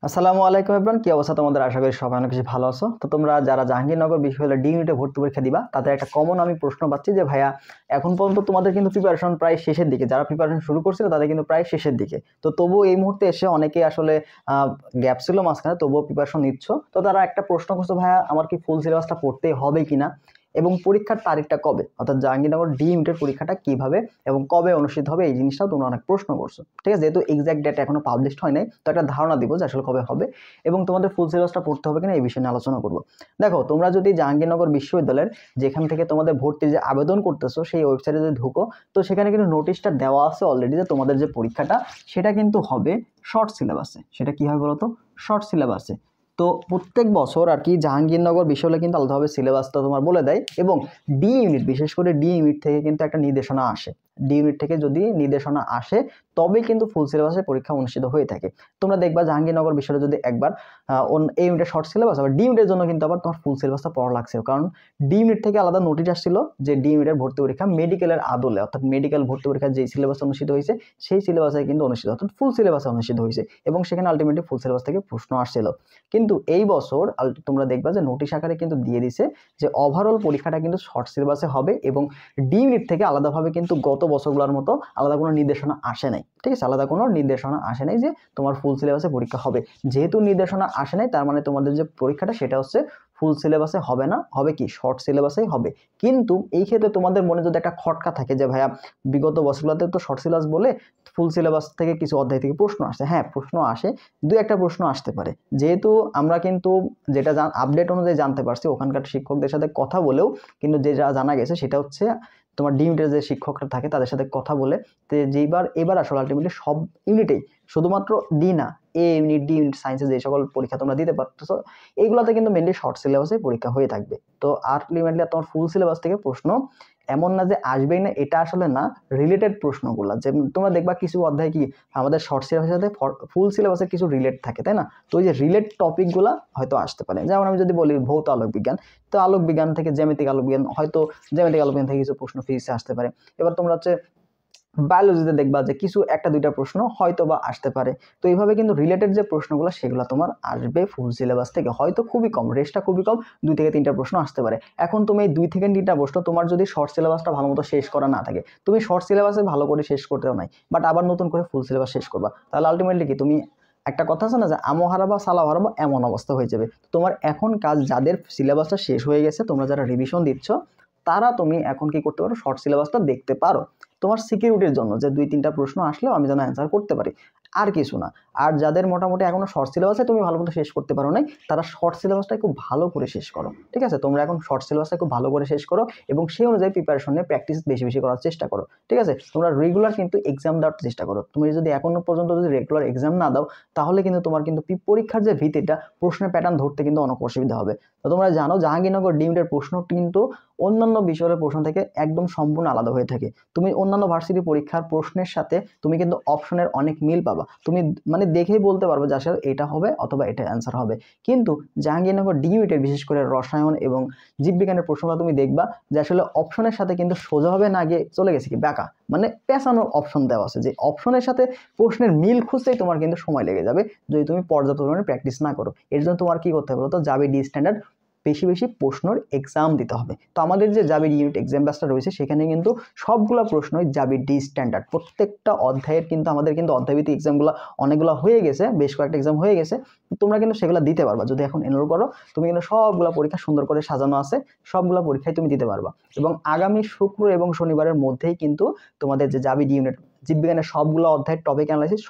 আসসালামু আলাইকুম এভরিওয়ান, কি অবস্থা তোমাদের? আশা করি সবাই অনেক বেশি ভালো আছো। তো তোমরা যারা জাহাঙ্গীরনগর বিশ্ববিদ্যালয়ে ডি ইউনিটে ভর্তি পরীক্ষা দিবা তাদের একটা কমন আমি প্রশ্ন পাচ্ছি যে ভাইয়া এখন পর্যন্ত তোমাদের কিন্তু প্রিপারেশন প্রায় শেষের দিকে, যারা প্রিপারেশন শুরু করছিল তাদের কিন্তু প্রায় শেষের দিকে। তো তবুও এই মুহূর্তে এসে অনেকেই আসলে গ্যাপ ছিল মাঝখানে, তবুও প্রিপারেশন নিচ্ছ। তো তারা একটা প্রশ্ন করছো, ভাইয়া আমার কি ফুল সিলেবাসটা পড়তে হবে কিনা এবং পরীক্ষার তারিখটা কবে, অর্থাৎ জাহাঙ্গীরনগর ডি ইউনিটের পরীক্ষাটা কিভাবে এবং কবে অনুষ্ঠিত হবে, এই জিনিসটাও তোমরা অনেক প্রশ্ন করছো। ঠিক আছে, যেহেতু এক্সাক্ট ডেট এখনো পাবলিশড হয় নাই, তো একটা ধারণা দিব যে আসলে কবে হবে এবং তোমাদের ফুল সিলেবাসটা পড়তে হবে কিনা এই বিষয়ে নিয়ে আলোচনা করবো। দেখো, তোমরা যদি জাহাঙ্গীরনগর বিশ্ববিদ্যালয়ের যেখান থেকে তোমাদের ভর্তির যে আবেদন করতেছো সেই ওয়েবসাইটে যদি ঢুকো, তো সেখানে কিন্তু নোটিশটা দেওয়া আছে অলরেডি যে তোমাদের যে পরীক্ষাটা সেটা কিন্তু হবে শর্ট সিলেবাসে। সেটা কি হবে বলতো? শর্ট সিলেবাসে। তো প্রত্যেক বছর আর কি জাহাঙ্গীরনগর বিশ্ববিদ্যালয় কিন্তু আলাদাভাবে সিলেবাসটা তোমার বলে দেয় এবং ডি ইউনিট, বিশেষ করে ডি ইউনিট থেকে কিন্তু একটা নির্দেশনা আসে। ডি ইউনিট থেকে যদি নির্দেশনা আসে তবে কিন্তু ফুল সিলেবাসের পরীক্ষা অনুষ্ঠিত হয়ে থাকে। তোমরা দেখবা জাহাঙ্গীরনগর বিশ্ববিদ্যালয় যদি একবার এই ইউনিটের শর্ট সিলেবাস, আবার ডি ইউনিটের জন্য কিন্তু আবার তোমার ফুল সিলেবাসটা পড়া লাগছে, কারণ ডি ইউনিট থেকে আলাদা নোটিশ আসছিল যে ডি ইউনিটের ভর্তি পরীক্ষা মেডিকেলের আদলে, অর্থাৎ মেডিকেল ভর্তি পরীক্ষার যে সিলেবাস অনুষ্ঠিত হয়েছে সেই সিলেবাসে কিন্তু অনুষ্ঠিত, অর্থাৎ ফুল সিলেবাসে অনুষ্ঠিত হয়েছে এবং সেখানে আলটিমেটলি ফুল সিলেবাস থেকে প্রশ্ন আসছিল। কিন্তু এই বছর তোমরা দেখবা যে নোটিশ আকারে কিন্তু দিয়ে দিছে যে ওভারঅল পরীক্ষাটা কিন্তু শর্ট সিলেবাসে হবে এবং ডি ইউনিট থেকে আলাদাভাবে কিন্তু গত বছরগুলোর মতো আলাদা কোনো নির্দেশনা আসে নাই। ঠিক আছে, আলাদা কোনো নির্দেশনা আসে নাই যে তোমার ফুল সিলেবাসে পরীক্ষা হবে। যেহেতু নির্দেশনা আসে নাই, তার মানে তোমাদের যে পরীক্ষাটা সেটা হচ্ছে ফুল সিলেবাসে হবে না, হবে কি শর্ট সিলেবাসেই হবে। কিন্তু এই ক্ষেত্রে তোমাদের মনে যদি একটা খটকা থাকে যে ভাইয়া বিগত বছরগুলোতে তো শর্ট সিলেবাস বলে ফুল সিলেবাস থেকে কিছু অধ্যায় থেকে প্রশ্ন আসে, হ্যাঁ প্রশ্ন আসে, দুই একটা প্রশ্ন আসতে পারে। যেহেতু আমরা কিন্তু যেটা আপডেট অনুযায়ী জানতে পারছি, ওখানকার শিক্ষকদের সাথে কথা বলেও কিন্তু যেটা জানা গেছে সেটা হচ্ছে তোমার ডি ইউনিটের যে শিক্ষকরা থাকে তাদের সাথে কথা বলে এবার আসলে আলটিমেটলি সব ইউনিটেই, শুধুমাত্র ডি না, এ ইউনিট, ডি ইউনিট, সায়েন্সে যে সকল পরীক্ষা তোমরা দিতে পারতেছো এইগুলোতে কিন্তু মেনলি শর্ট সিলেবাসে পরীক্ষা হয়ে থাকবে। তো আলটিমেটলি তোমার ফুল সিলেবাস থেকে প্রশ্ন এমন না যে আসবেই না, এটা আসলে না, রিলেটেড প্রশ্নগুলো যে তোমরা দেখবা কিছু অধ্যায় কি আমাদের শর্ট সিলেবাসের সাথে ফুল সিলেবাসের কিছু রিলেট থাকে, তাই না? তো ওই যে রিলেট টপিকগুলো হয়তো আসতে পারে। যেমন আমি যদি বলি ভৌত আলোক বিজ্ঞান, তো আলোক বিজ্ঞান থেকে জ্যামিতিক আলোক বিজ্ঞান, হয়তো জ্যামিতিক আলোক বিজ্ঞান থেকে কিছু প্রশ্ন ফিজিক্সে আসতে পারে। এবার তোমরা হচ্ছে বায়োলজিতে দেখবা যে কিছু একটা দুইটা প্রশ্ন হয়তো বা আসতে পারে। তো এইভাবে কিন্তু রিলেটেড যে প্রশ্নগুলো সেগুলো তোমার আসবে ফুল সিলেবাস থেকে, হয়তো খুবই কম, রেসটা খুবই কম, 2 থেকে 3টা প্রশ্ন আসতে পারে। এখন তুমি এই 2 থেকে 3টা প্রশ্ন তোমার যদি শর্ট সিলেবাসটা ভালো মতো শেষ করা না থাকে, তুমি শর্ট সিলেবাসে ভালো করে শেষ করতেও নাই, বাট আবার নতুন করে ফুল সিলেবাস শেষ করবা, তাহলে আলটিমেটলি কি তুমি, একটা কথা আছে না যে আমও হারাবা সালাও হারাবা, এমন অবস্থা হয়ে যাবে। তোমার এখন কাজ, যাদের সিলেবাসটা শেষ হয়ে গেছে, তোমরা যারা রিভিশন দিচ্ছ তারা তুমি এখন কি করতে পারো, শর্ট সিলেবাসটা দেখতে পারো তোমার সিকিউরিটির জন্য, যে 2-3টা প্রশ্ন আসলেও আমি যেন অ্যান্সার করতে পারি, আর কিছু না। আর যাদের মোটামুটি এখনো শর্ট সিলেবাসে তুমি ভালো মতো শেষ করতে পারো নাই, তারা শর্ট সিলেবাসটা খুব ভালো করে শেষ করো। ঠিক আছে, তোমরা এখন শর্ট সিলেবাসটা খুব ভালো করে শেষ করো এবং সেই অনুযায়ী প্রিপারেশন নিয়ে প্র্যাকটিস বেশি বেশি করার চেষ্টা করো। ঠিক আছে, তোমরা রেগুলার কিন্তু এক্সাম দেওয়ার চেষ্টা করো। তুমি যদি এখনো পর্যন্ত যদি রেগুলার এক্সাম না দাও, তাহলে কিন্তু তোমার কিন্তু পরীক্ষার যে ভিত্তিটা, প্রশ্নের প্যাটার্ন ধরতে কিন্তু অনেক অসুবিধা হবে। তো তোমরা জানো জাহাঙ্গীরনগর ডি ইউনিটের প্রশ্ন কিন্তু অন্যান্য বিষয়ের প্রশ্ন থেকে একদম সম্পূর্ণ আলাদা হয়ে থাকে। তুমি অন্যান্য ভার্সিটি পরীক্ষার প্রশ্নের সাথে তুমি কিন্তু অপশনের অনেক মিল পাবা, তুমি মানে দেখেই বলতে পারবে যে আসলে এটা হবে অথবা এটা অ্যান্সার হবে। কিন্তু জাহাঙ্গীরনগর ডি ইউনিটের বিশেষ করে রসায়ন এবং জীববিজ্ঞানের প্রশ্নগুলো তুমি দেখবা যে আসলে অপশনের সাথে কিন্তু সোজাভাবে না গিয়ে চলে গেছে কি ব্যাকা, মানে পেছানোর অপশন দেওয়া আছে, যে অপশনের সাথে প্রশ্নের মিল খুঁজতেই তোমার কিন্তু সময় লেগে যাবে যদি তুমি পর্যাপ্ত পরিমাণে প্র্যাকটিস না করো। এর জন্য তোমার কি করতে হবে বলো তো, জাবি ডি স্ট্যান্ডার্ড বেশি বেশি প্রশ্নের এক্সাম দিতে হবে। তো আমাদের যে জাবির ইউনিট এক্সাম ব্যাচটা রয়েছে সেখানে কিন্তু সবগুলো প্রশ্নই জাবির ডি স্ট্যান্ডার্ড, প্রত্যেকটা অধ্যায়ের কিন্তু আমাদের কিন্তু অধ্যায়ভিত্তিক এক্সামগুলো অনেকগুলো হয়ে গেছে, বেশ কয়েকটা এক্সাম হয়ে গেছে। তোমরা কিন্তু সেগুলো দিতে পারবা যদি এখন এনরোল করো, তুমি কিন্তু সবগুলো পরীক্ষা সুন্দর করে সাজানো আছে, সবগুলো পরীক্ষায় তুমি দিতে পারবা। এবং আগামী শুক্র এবং শনিবারের মধ্যেই কিন্তু তোমাদের যে জাবির ইউনিট জীববিজ্ঞানের সবগুলো অধ্যায়ের টপিক অ্যানালাইসিস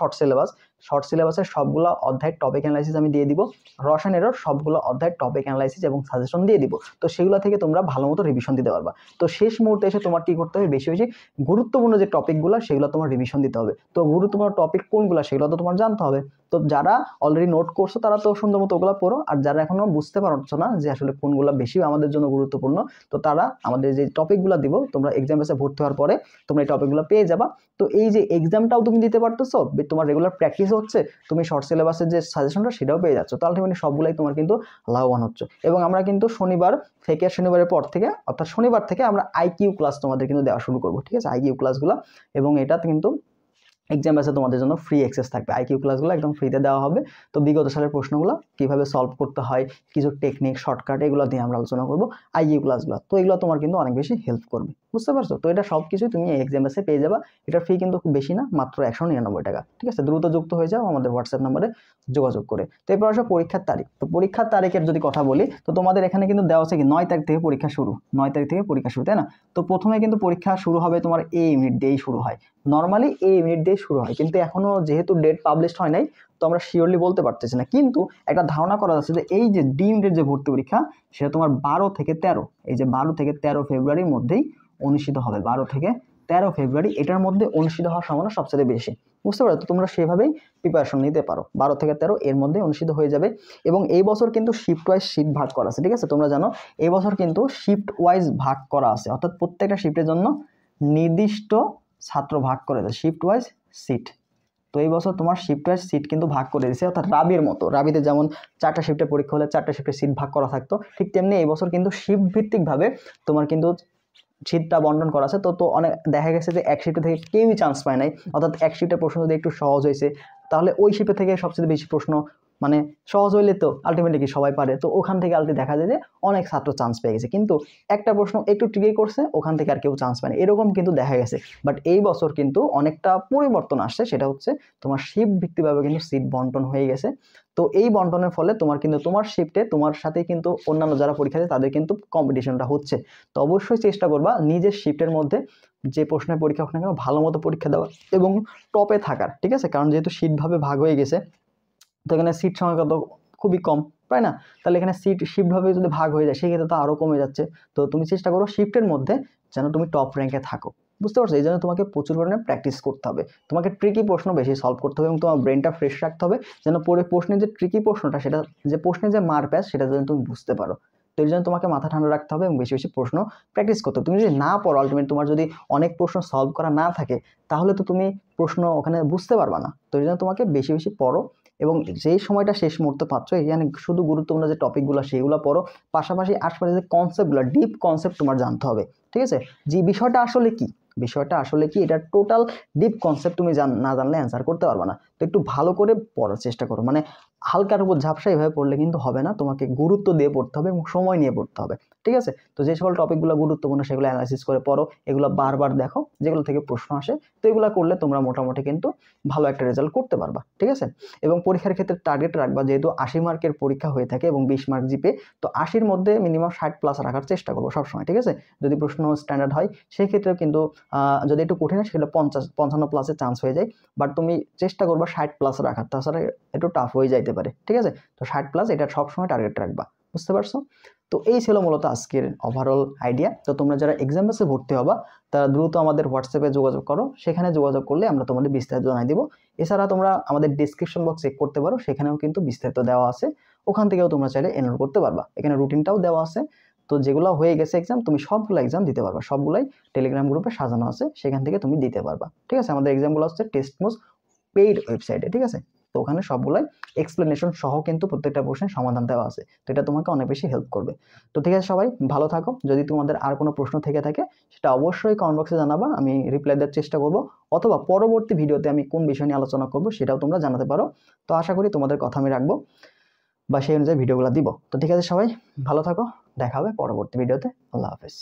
শর্ট সিলেবাসের সবগুলো অধ্যায়ের টপিক অ্যানালাইসিস আমি দিয়ে দিব, রসায়নেরও সবগুলো অধ্যায়ের টপিক অ্যানালাইসিস এবং সাজেশন দিয়ে দিব। তো সেগুলো থেকে তোমরা ভালো মতো রিভিশন দিতে পারবা। তো শেষ মুহূর্তে এসে তোমার কি করতে হবে, বেশি বেশি গুরুত্বপূর্ণ যে টপিকগুলো সেগুলো তোমার রিভিশন দিতে হবে। তো গুরুত্বপূর্ণ টপিক কোনগুলো সেগুলো তো তোমার জানতে হবে। তো যারা অলরেডি নোট করছো তারা তো সুন্দর মতো ওগুলো পড়ো, আর যারা এখনো বুঝতে পারছো না যে আসলে কোনগুলো বেশি আমাদের জন্য গুরুত্বপূর্ণ, তো তারা আমাদের যে টপিকগুলো দিব, তোমরা এক্সাম বেসে ভর্তি হওয়ার পরে তোমরা এই টপিকগুলো পেয়ে যাবা। তো এই যে এক্সামটাও তুমি দিতে পারতেছো, তোমার রেগুলার প্র্যাকটিস হচ্ছে, তুমি শর্ট সিলেবাসের যে সাজেশনটা সেটাও পেয়ে যাচ্ছ, তো আলটিমেটলি সবগুলাই তোমার কিন্তু লাভবান হচ্ছে। এবং আমরা কিন্তু শনিবারের পর থেকে, অর্থাৎ শনিবার থেকে আমরা আইকিউ ক্লাস তোমাদের কিন্তু দেওয়া শুরু করবো। ঠিক আছে, আইকিউ ক্লাসগুলো, এবং এটা কিন্তু এক্সাম ব্যাচে তোমাদের জন্য ফ্রি অ্যাক্সেস থাকবে, আইকিউ ক্লাসগুলো একদম ফ্রিতে দেওয়া হবে। তো বিগত সালের প্রশ্নগুলো কীভাবে সলভ করতে হয়, কিছু টেকনিক শর্টকাট এগুলো দিয়ে আমরা আলোচনা করবো আইকিউ ক্লাসগুলো। তো এগুলো তোমার কিন্তু অনেক বেশি হেল্প করবে, বুঝতে পারছো? তো এটা সব কিছুই তুমি এক্সাম ব্যাচে পেয়ে যাবা। এটার ফি কিন্তু খুব বেশি না, মাত্র 199 টাকা, ঠিক আছে? দ্রুত যুক্ত হয়ে যাও আমাদের হোয়াটসঅ্যাপ নাম্বারে যোগাযোগ করে। তো এরপর আসো পরীক্ষার তারিখ। তো পরীক্ষার তারিখের যদি কথা বলি, তো তোমাদের এখানে কিন্তু দেওয়া আছে কি 9 তারিখ থেকে পরীক্ষা শুরু, 9 তারিখ থেকে পরীক্ষা শুরু, তাই না? তো প্রথমে কিন্তু পরীক্ষা শুরু হবে তোমার এ ইউনিট দিয়েই শুরু হয়, নর্মালি এই ইউনিট দিয়ে শুরু হয়, কিন্তু এখনো যেহেতু ডেট পাবলিশড হয় নাই তো আমরা শিওরলি বলতে পারতেছি না। কিন্তু একটা ধারণা করা যাচ্ছে যে এই যে ডি ইউনিটের যে ভর্তি পরীক্ষা সেটা তোমার 12 থেকে 13, এই যে 12 থেকে 13 ফেব্রুয়ারির মধ্যেই অনুষ্ঠিত হবে। 12 থেকে 13 ফেব্রুয়ারি এটার মধ্যে অনুষ্ঠিত হওয়ার সম্ভাবনা সবচেয়ে বেশি, বুঝতে পারো? তো তোমরা সেভাবেই প্রিপারেশন নিতে পারো, 12 থেকে 13 এর মধ্যে অনুষ্ঠিত হয়ে যাবে। এবং এই বছর কিন্তু শিফট ওয়াইজ শিফট ভাগ করা আছে, ঠিক আছে? তোমরা জানো এই বছর কিন্তু শিফট ওয়াইজ ভাগ করা আছে, অর্থাৎ প্রত্যেকটা শিফটের জন্য নির্দিষ্ট ছাত্র ভাগ করে দেয়, শিফট ওয়াইজ সিট। তো এই বছর তোমার শিফট ওয়াইজ সিট কিন্তু ভাগ করে দিয়েছে, অর্থাৎ রাবির মতো, রাবিতে যেমন 4টা শিফটে পরীক্ষা হলে 4টা শিফটে সিট ভাগ করা থাকতো, ঠিক তেমনি এই বছর কিন্তু শিফট ভিত্তিকভাবে তোমার কিন্তু সিটটা বন্টন করা আছে। তো অনেক দেখা গেছে যে এক শিফটে থেকে কেউই চান্স পায় নাই, অর্থাৎ এক শিফটের প্রশ্ন যদি একটু সহজ হয়েছে তাহলে ওই শিফটে থেকে সবচেয়ে বেশি প্রশ্ন মানে সহজ হইলে তো আলটিমেটলি কি সবাই পারে, তো ওখান থেকে আলটি দেখা যায় যে অনেক ছাত্র চান্স পেয়ে গেছে। কিন্তু একটা প্রশ্ন একটু ট্রিকি করছে, ওখান থেকে আর কেউ চান্স পায় না, এরকম কিন্তু দেখা গেছে। বাট এই বছর কিন্তু অনেকটা পরিবর্তন আসছে, সেটা হচ্ছে তোমার শিফট ভিত্তিকভাবে কিন্তু সিট বন্টন হয়ে গেছে। তো এই বন্টনের ফলে তোমার কিন্তু তোমার শিফটে তোমার সাথে কিন্তু অন্যান্য যারা পরীক্ষা দেয় তাদের কিন্তু কম্পিটিশনটা হচ্ছে। তো অবশ্যই চেষ্টা করবা নিজের শিফটের মধ্যে যে প্রশ্নের পরীক্ষা হোক না কেন ভালো মতো পরীক্ষা দেওয়া এবং টপে থাকার, ঠিক আছে? কারণ যেহেতু শিফটভাবে ভাগ হয়ে গেছে তো এখানে সিট সংখ্যা তো খুবই কম, তাই না? তাহলে এখানে সিট শিফটভাবে যদি ভাগ হয়ে যায় সেক্ষেত্রে তো আরও কমে যাচ্ছে। তো তুমি চেষ্টা করো শিফটের মধ্যে যেন তুমি টপ র্যাঙ্কে থাকো, বুঝতে পারছো? এই জন্য তোমাকে প্রচুর পরিমাণে প্র্যাকটিস করতে হবে, তোমাকে ট্রিকি প্রশ্ন বেশি সলভ করতে হবে এবং তোমার ব্রেনটা ফ্রেশ রাখতে হবে যেন পরে প্রশ্নের যে ট্রিকি প্রশ্নটা সেটা যে প্রশ্নের যে মার প্যাচ সেটা যেন তুমি বুঝতে পারো। তো এর জন্য তোমাকে মাথা ঠান্ডা রাখতে হবে এবং বেশি বেশি প্রশ্ন প্র্যাকটিস করতে হবে। তুমি যদি না পড়ো, আলটিমেট তোমার যদি অনেক প্রশ্ন সলভ করা না থাকে তাহলে তো তুমি প্রশ্ন ওখানে বুঝতে পারবা না। তো এই জন্য তোমাকে বেশি বেশি পড়ো এবং যেই সময়টা শেষ মুহূর্তে পাচ্ছ এখানে শুধু গুরুত্বপূর্ণ যে টপিকগুলো সেগুলো পড়ো, পাশাপাশি আশপাশে যে কনসেপ্টগুলো ডিপ কনসেপ্ট তোমার জানতে হবে, ঠিক আছে? যে বিষয়টা আসলে কি, বিষয়টা আসলে কি এটা টোটাল ডিপ কনসেপ্ট তুমি না জানলে অ্যান্সার করতে পারবে না। তো একটু ভালো করে পড়ার চেষ্টা করো, মানে হালকার উপর ঝাপসা এভাবে পড়লে কিন্তু হবে না, তোমাকে গুরুত্ব দিয়ে পড়তে হবে এবং সময় নিয়ে পড়তে হবে, ঠিক আছে? তো যে সকল টপিকগুলো গুরুত্বপূর্ণ সেগুলো অ্যানালাইসিস করে পড়ো, এগুলো বারবার দেখো যেগুলো থেকে প্রশ্ন আসে। তো এগুলো করলে তোমরা মোটামুটি কিন্তু ভালো একটা রেজাল্ট করতে পারবা, ঠিক আছে? এবং পরীক্ষার ক্ষেত্রে টার্গেট রাখবা, যেহেতু 80 মার্কের পরীক্ষা হয়ে থাকে এবং 20 মার্ক জিপে, তো 80-র মধ্যে মিনিমাম 60+ রাখার চেষ্টা করবো সবসময়, ঠিক আছে? যদি প্রশ্ন স্ট্যান্ডার্ড হয় সেই ক্ষেত্রেও কিন্তু যদি একটু কঠিন হয় সেগুলো 50-55+ চান্স হয়ে যায়। বাট তুমি চেষ্টা করবা 60+ রাখার, তাছাড়া একটু টাফ হয়ে যাইতে পারে, ঠিক আছে? তো 60+ এটা সবসময় টার্গেট রাখবা, বুঝতে পারছো? তো এই ছিল মূলত আজকের ওভারঅল আইডিয়া। তো তোমরা যারা এক্সাম বেসে ভর্তি হবা তারা দ্রুত আমাদের হোয়াটসঅ্যাপে যোগাযোগ করো, সেখানে যোগাযোগ করলে আমরা তোমাদের বিস্তারিত জানাই দিব। এছাড়া তোমরা আমাদের ডিসক্রিপশন বক্স চেক করতে পারো, সেখানেও কিন্তু বিস্তারিত দেওয়া আছে, ওখান থেকেও তোমরা চাইলে এনরোল করতে পারবা। এখানে রুটিনটাও দেওয়া আছে। তো যেগুলো হয়ে গেছে এক্সাম তুমি সবগুলো এক্সাম দিতে পারবা, সবগুলাই টেলিগ্রাম গ্রুপে সাজানো আছে, সেখান থেকে তুমি দিতে পারবা, ঠিক আছে? আমাদের এক্সামগুলো হচ্ছে টেস্টমোস পেইড ওয়েবসাইটে, ঠিক আছে? তো ওখানে সবগুলাই এক্সপ্লেনেশন সহ কিন্তু প্রত্যেকটা প্রশ্নের সমাধান দেওয়া আছে। তো এটা তোমাকে অনেক বেশি হেল্প করবে। তো ঠিক আছে, সবাই ভালো থাকো। যদি তোমাদের আর কোনো প্রশ্ন থেকে থাকে সেটা অবশ্যই কমেন্ট বক্সে জানাবা, আমি রিপ্লাই দেওয়ার চেষ্টা করব, অথবা পরবর্তী ভিডিওতে আমি কোন বিষয় নিয়ে আলোচনা করব সেটাও তোমরা জানাতে পারো। তো আশা করি তোমাদের কথা আমি রাখবো বা সেই অনুযায়ী ভিডিওগুলো দিব। তো ঠিক আছে সবাই ভালো থাকো, দেখা হবে পরবর্তী ভিডিওতে। আল্লাহ হাফেজ।